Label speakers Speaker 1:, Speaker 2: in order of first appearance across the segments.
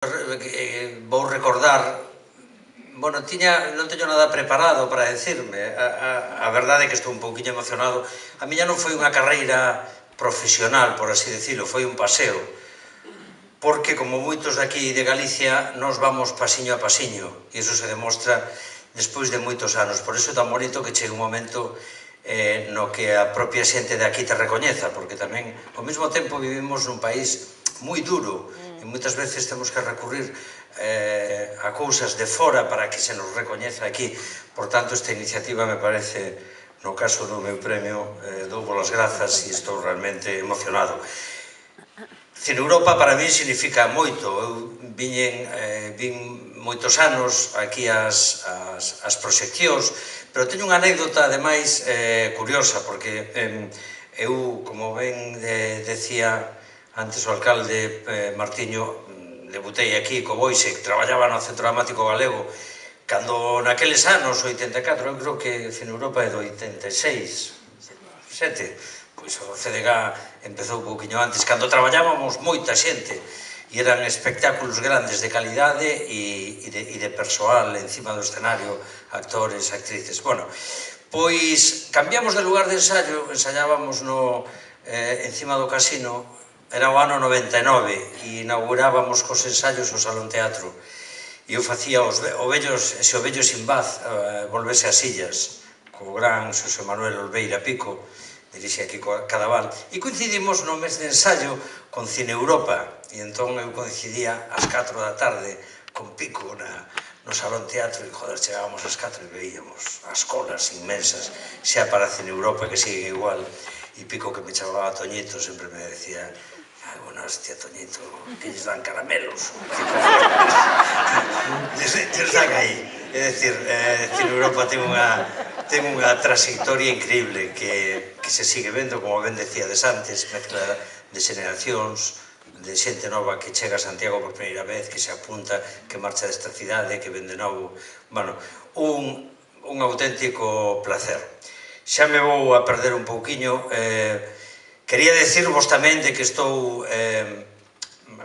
Speaker 1: Vou recordar, non teño nada preparado para decirme, a verdade é que estou un pouquinho emocionado. A miña non foi unha carreira profesional, por así decirlo, foi un paseo, porque como moitos daqui de Galicia nos vamos pasiño a pasiño, e iso se demostra despois de moitos anos. Por iso é tan bonito que chegue un momento no que a propia xente de aquí te recoñeza, porque tamén ao mesmo tempo vivimos nun país moi duro e moitas veces temos que recurrir a cousas de fora para que se nos recoñeza aquí. Por tanto, esta iniciativa me parece, no caso do meu premio, dou as grazas e estou realmente emocionado. Cineuropa para mí significa moito. Eu vin moitos anos aquí as proxeccións, pero teño unha anécdota, ademais, curiosa, porque eu, como ben decía antes o alcalde Martiño, debutei aquí co Boixe, que traballaba no Centro Dramático Galego, cando naqueles anos, 84, eu creo que Cineuropa é do 86, 7, pois o CDG empezou un pouquinho antes, cando traballábamos moita xente, e eran espectáculos grandes de calidade e de persoal encima do escenario, actores, actrices. Bueno, pois cambiamos de lugar de ensaio, ensaiábamos encima do casino, era o ano 99, e inaugurábamos cos ensaios o Salón Teatro, e eu facía o vello Sinbad volvese ás illas, co gran Xosé Manuel Olveira Pico, dirixe aquí Cadaval, e coincidimos no mes de ensaio con Cineuropa, e entón eu coincidía ás 4 da tarde con Pico no Salón Teatro, e joder, chegábamos ás 4 e veíamos as colas inmensas xa para Cineuropa, que sigue igual, e Pico, que me chamaba Toñito, sempre me decía: bueno, hostia, Toñito, que lles dan caramelos, lles dan aí. É dicir, Cineuropa ten unha trayectoria increíble que se sigue vendo, como ben decíades antes, mezcla de xeneracións, de xente nova que chega a Santiago por primeira vez, que se apunta, que marcha desta cidade, que ven de novo. Bueno, un auténtico placer. Xa me vou a perder un pouquiño. Quería decirvos tamén de que estou...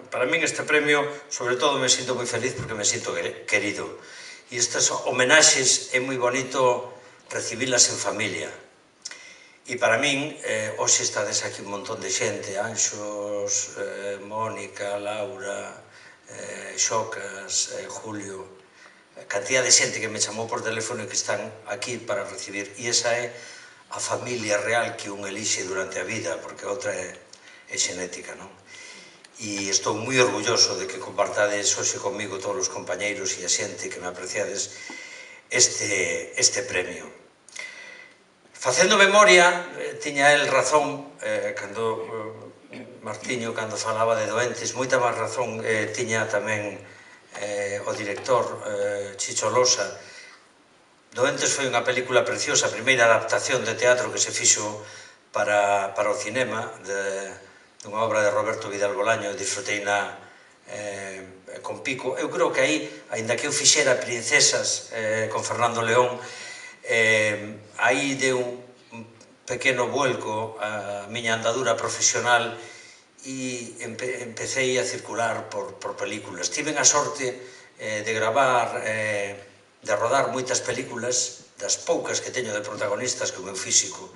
Speaker 1: Para min este premio, sobre todo, me sinto moi feliz porque me sinto querido. E estas homenaxes é moi bonito recibilas en familia. E para min, hoxe estades aquí un montón de xente, Anxos, Mónica, Laura, Xocas, Julio, cantidad de xente que me chamou por teléfono e que están aquí para recibir. E esa é a familia real que un elixe durante a vida, porque outra é xenética, non? E estou moi orgulloso de que compartades hoxe comigo todos os compañeiros e a xente que me apreciades este premio. Facendo memoria, tiña el razón, cando Martiño, cando falaba de doentes, moita máis razón tiña tamén o director Chicho Losa. Doentes foi unha película preciosa, a primeira adaptación de teatro que se fixo para o cinema, dunha obra de Roberto Vidal Bolaño, disfruteina con Pico. Eu creo que aí, aínda que eu fixera Princesas con Fernando León, aí deu un pequeno vuelco a miña andadura profesional e empecé a circular por películas. Tiven a sorte de gravar, de rodar moitas películas, das poucas que teño de protagonistas, que o meu físico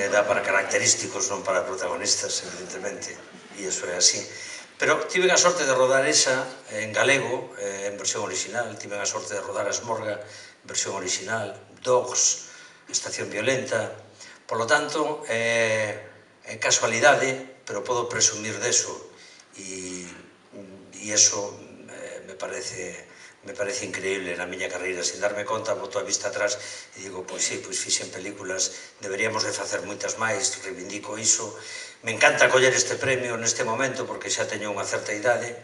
Speaker 1: dá para característicos, non para protagonistas, evidentemente, e iso é así. Pero tiven a sorte de rodar esa en galego, en versión original, tiven a sorte de rodar a Esmorga, en versión original, Dogs, Estación Violenta. Por lo tanto, é casualidade, pero podo presumir deso, e iso me parece increíble na miña carreira. Sin darme conta, boto a vista atrás e digo, pois sí, pois fixen películas, deberíamos de facer moitas máis, reivindico iso. Me encanta coller este premio neste momento porque xa teño unha certa idade,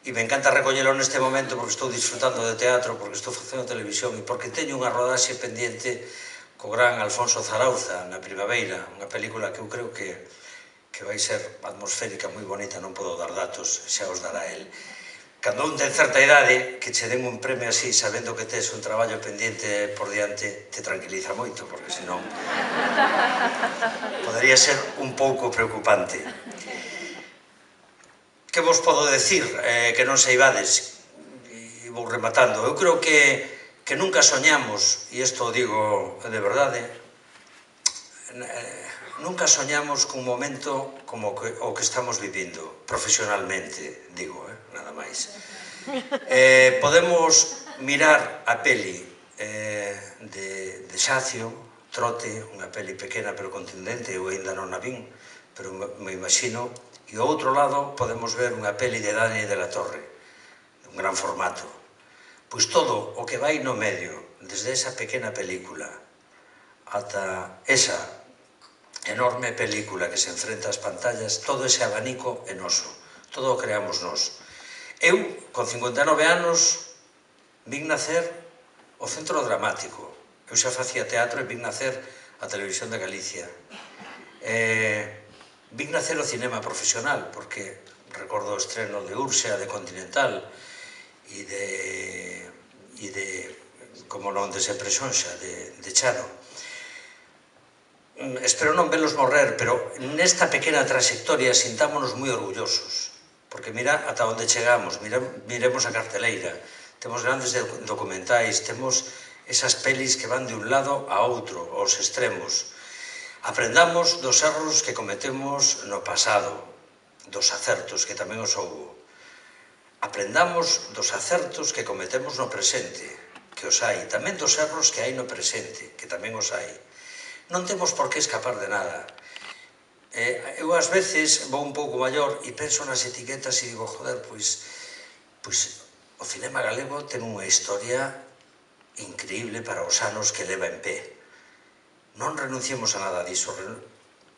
Speaker 1: e me encanta recollelo neste momento porque estou disfrutando de teatro, porque estou facendo televisión e porque teño unha rodaxe pendiente co gran Alfonso Zarauza na Primavera, unha película que eu creo que vai ser atmosférica, moi bonita, non podo dar datos, xa os dará el. Cando un ten certa idade, que che den un premio así, sabendo que tes un traballo pendiente por diante, te tranquiliza moito, porque senón podería ser un pouco preocupante. Que vos podo decir que non saibades? E vou rematando. Eu creo que nunca soñamos, e isto o digo de verdade, nunca soñamos cun momento como o que estamos vivindo, profesionalmente, digo, nada máis. Podemos mirar a peli de Xacio, Trote, unha peli pequena pero contundente, eu ainda non a vin, pero me imagino, e ao outro lado podemos ver unha peli de Dani de la Torre, un gran formato. Pois todo o que vai no medio, desde esa pequena película ata esa enorme película que se enfrenta ás pantallas, todo ese abanico é noso, todo o creamos nós. Eu, con 59 anos, vin nacer o Centro Dramático. Eu xa facía teatro e vin nacer a Televisión de Galicia. Vin nacer o cinema profesional, porque recordo o estreno de Úrsea, de Continental, e de como non, de Sempre Xonxa, de Chano. Espero non velos morrer, pero nesta pequena trayectoria sintámonos moi orgullosos, porque mira ata onde chegamos, miremos a carteleira, temos grandes documentais, temos esas pelis que van de un lado a outro, aos extremos. Aprendamos dos erros que cometemos no pasado, dos acertos que tamén os houbo. Aprendamos dos acertos que cometemos no presente, que os hai, tamén dos erros que hai no presente, que tamén os hai. Non temos por que escapar de nada. Eu ás veces vou un pouco maior e penso nas etiquetas e digo, joder, pois o cinema galego ten unha historia increíble para os anos que leva en pé. Non renunciemos a nada diso.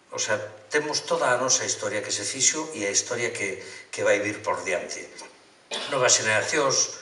Speaker 1: O sea, temos toda a nosa historia que se fixo e a historia que vai vir por diante. Novas xeneracións,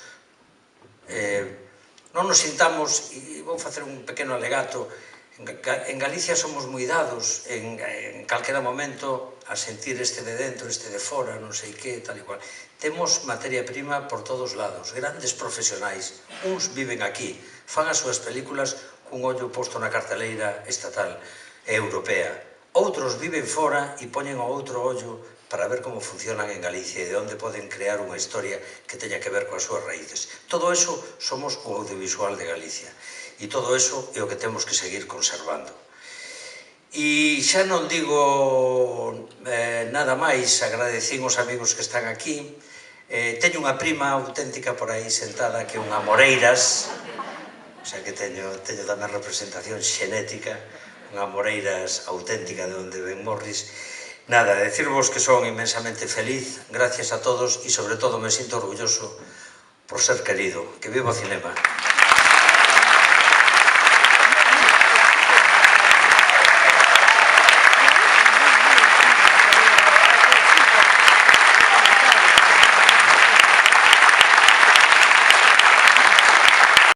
Speaker 1: non nos sintamos, e vou facer un pequeno alegato, en Galicia somos moi dados en calquera momento a sentir este de dentro, este de fora, non sei que, tal e cual. Temos materia prima por todos lados, grandes profesionais. Uns viven aquí, fan as súas películas cun ollo posto na carteleira estatal e europea. Outros viven fora e poñen o outro ollo para ver como funcionan en Galicia e de onde poden crear unha historia que teña que ver coas súas raíces. Todo eso somos o audiovisual de Galicia. E todo eso é o que temos que seguir conservando. E xa non digo nada máis, agradecín os amigos que están aquí. Teño unha prima auténtica por aí sentada que é unha Moreiras, o sea que teño tamén representación xenética, unha Moreiras auténtica de onde ven Morris. Nada, decirvos que son inmensamente feliz, gracias a todos e sobre todo me sinto orgulloso por ser querido. Que viva o cinema.